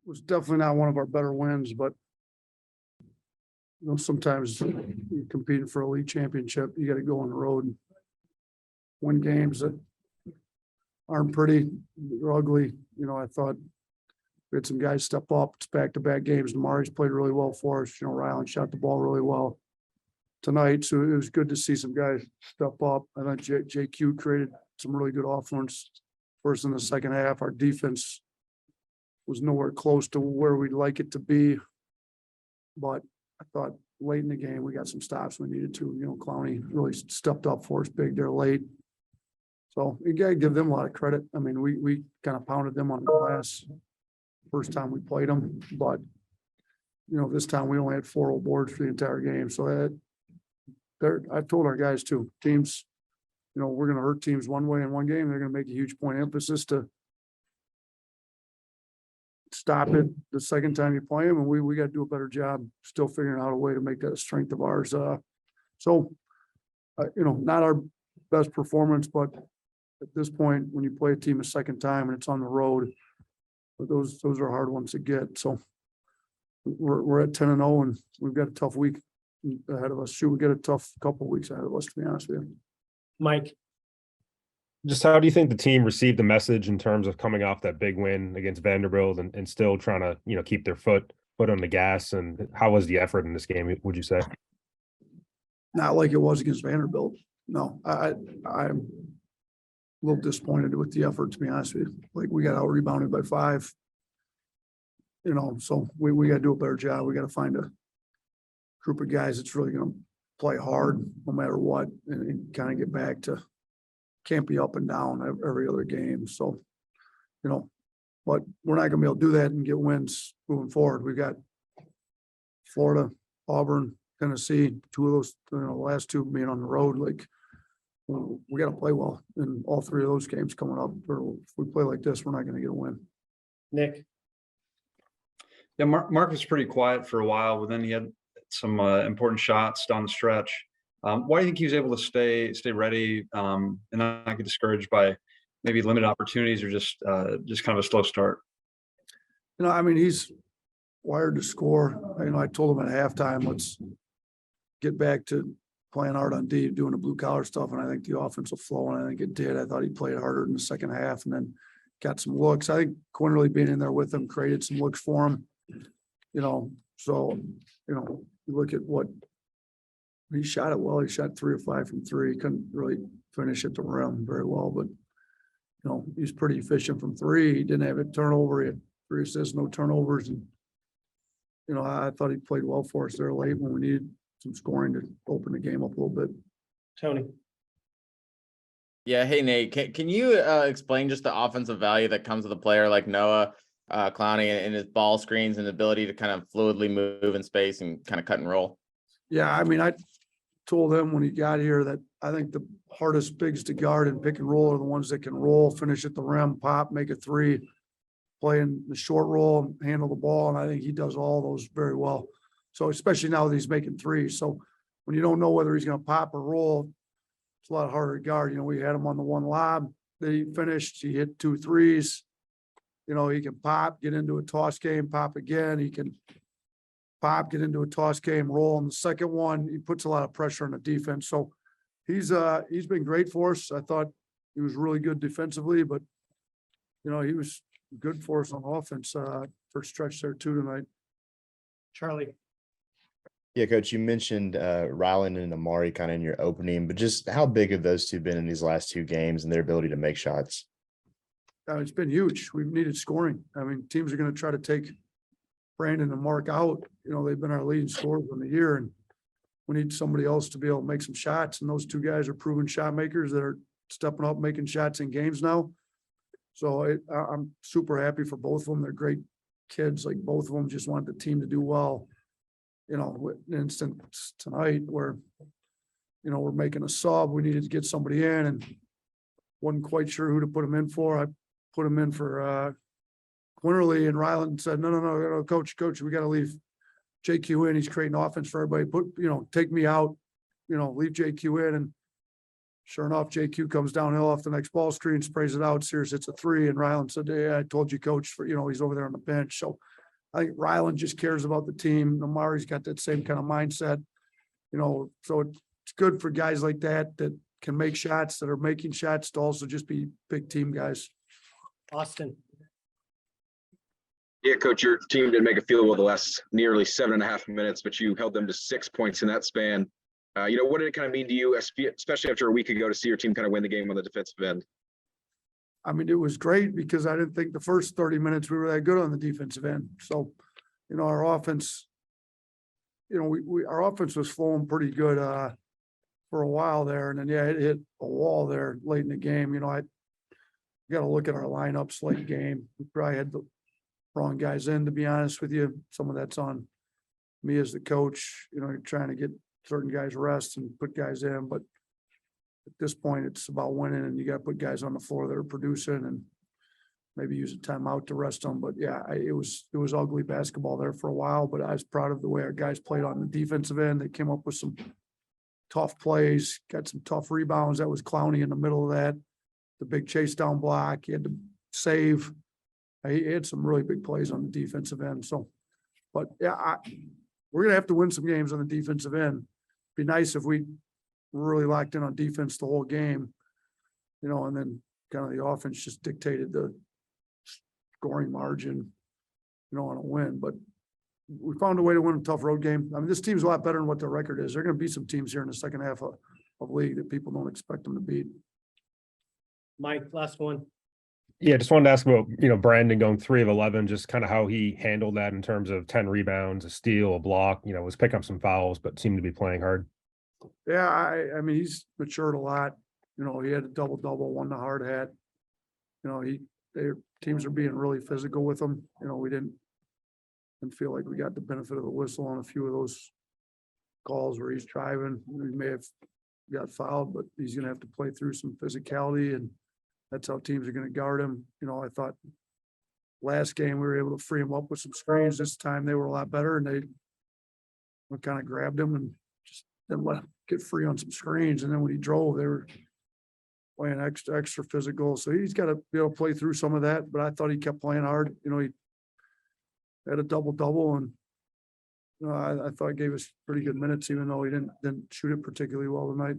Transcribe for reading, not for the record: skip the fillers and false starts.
was definitely not one of our better wins, but sometimes you're competing for a league championship, you got to go on the road and win games that aren't pretty, they're ugly. I thought we had some guys step up. It's back-to-back games. Mari's played really well for us. Rylan shot the ball really well tonight, so it was good to see some guys step up. I thought JQ created some really good offense first in the second half. Our defense was nowhere close to where we'd like it to be, but I thought late in the game we got some stops we needed to. Clowney really stepped up for us big there late, so you got to give them a lot of credit. I mean, we kind of pounded them on the glass first time we played them, but this time we only had 4 old boards for the entire game. So I've told our guys too, teams, we're going to hurt teams one way in one game. They're going to make a huge point of emphasis to stop it the second time you play them. And we got to do a better job still figuring out a way to make that a strength of ours. Not our best performance, but at this point, when you play a team a second time and it's on the road, those are hard ones to get. So we're at 10-0 and we've got a tough week ahead of us. We get a tough couple of weeks ahead of us, to be honest with you. Mike, just how do you think the team received the message in terms of coming off that big win against Vanderbilt and still trying to keep their foot on the gas? And how was the effort in this game, would you say? Not like it was against Vanderbilt. No, I'm a little disappointed with the effort, to be honest with you. Like, we got out rebounded by 5. So we got to do a better job. We got to find a group of guys that's really going to play hard no matter what, and kind of get back to, can't be up and down every other game. So, but we're not going to be able to do that and get wins moving forward. We've got Florida, Auburn, Tennessee, 2 of those, the last 2 being on the road. Like, we got to play well in all 3 of those games coming up. Or if we play like this, we're not going to get a win. Nick. Yeah, Mark was pretty quiet for a while, but then he had some important shots down the stretch. Why do you think he was able to stay ready and not get discouraged by maybe limited opportunities or just kind of a slow start? I mean, he's wired to score. I told him at halftime, let's get back to playing hard on D, doing the blue collar stuff, and I think the offense will flow, and I think it did. I thought he played harder in the second half and then got some looks. I think Quinterly being in there with him created some looks for him. So you look at what he shot it well. He shot 3 of 5 from 3. He couldn't really finish at the rim very well, but he's pretty efficient from 3. He didn't have a turnover. He had 3 assists, no turnovers, and I thought he played well for us there late when we needed some scoring to open the game up a little bit. Tony. Yeah. Hey, Nate, can you explain just the offensive value that comes with a player like Noah Clowney and his ball screens and ability to kind of fluidly move in space and kind of cut and roll? Yeah, I mean, I told him when he got here that I think the hardest bigs to guard and pick and roll are the ones that can roll, finish at the rim, pop, make a 3, play in the short roll, handle the ball, and I think he does all those very well. So especially now that he's making 3s. So when you don't know whether he's going to pop or roll, it's a lot harder to guard. We had him on the 1 lob that he finished. He hit 2 threes. He can pop, get into a toss game, pop again. He can pop, get into a toss game, roll. On the second one, he puts a lot of pressure on the defense. So he's been great for us. I thought he was really good defensively, but he was good for us on offense for a stretch there too tonight. Charlie. Yeah, Coach, you mentioned Rylan and Amari kind of in your opening, but just how big have those 2 been in these last 2 games and their ability to make shots? It's been huge. We've needed scoring. I mean, teams are going to try to take Brandon and Mark out. They've been our leading scorers in the year, and we need somebody else to be able to make some shots. And those 2 guys are proven shot makers that are stepping up, making shots in games now. So I'm super happy for both of them. They're great kids. Like, both of them just want the team to do well. Instance tonight where, we're making a sub. We needed to get somebody in and wasn't quite sure who to put him in for. I put him in for Quinterly, and Rylan said, no, coach, we got to leave JQ in. He's creating offense for everybody. Take me out, leave JQ in. And sure enough, JQ comes downhill off the next ball screen, sprays it out. Sears hits a three, and Ryland said, "Yeah, I told you, coach, for, he's over there on the bench." So I think Ryland just cares about the team. Amari's got that same kind of mindset, so it's good for guys like that can make shots, that are making shots, to also just be big team guys. Austin, Yeah, coach, your team didn't make a field goal the last nearly 7.5 minutes, but you held them to 6 points in that span. What did it kind of mean to you, especially after a week ago, to see your team kind of win the game on the defensive end? I mean, it was great because I didn't think the first 30 minutes we were that good on the defensive end. So, our offense, our offense was flowing pretty good for a while there. And then, it hit a wall there late in the game. I got to look at our lineups late game. We probably had the wrong guys in, to be honest with you. Some of that's on me as the coach, trying to get certain guys rest and put guys in. But at this point, it's about winning, and you got to put guys on the floor that are producing and maybe use a timeout to rest them. But yeah, it was ugly basketball there for a while, but I was proud of the way our guys played on the defensive end. They came up with some tough plays, got some tough rebounds. That was Clowney in the middle of that. The big chase down block, he had to save. He had some really big plays on the defensive end. So, but yeah, we're going to have to win some games on the defensive end. Be nice if we really locked in on defense the whole game, and then kind of the offense just dictated the scoring margin, on a win. But we found a way to win a tough road game. I mean, this team's a lot better than what their record is. They're going to beat some teams here in the second half of league that people don't expect them to beat. Mike, last one. Yeah, just wanted to ask about, Brandon going 3 of 11, just kind of how he handled that in terms of 10 rebounds, a steal, a block, was picking up some fouls, but seemed to be playing hard. Yeah, I mean, he's matured a lot. He had a double-double, won the hard hat. Their teams are being really physical with him. We didn't feel like we got the benefit of the whistle on a few of those calls where he's driving. He may have got fouled, but he's going to have to play through some physicality, and that's how teams are going to guard him. I thought last game we were able to free him up with some screens. This time they were a lot better, and they kind of grabbed him and just didn't let him get free on some screens. And then when he drove, they were playing extra physical. So he's got to be able to play through some of that. But I thought he kept playing hard. He had a double-double, and I thought he gave us pretty good minutes, even though he didn't shoot it particularly well tonight.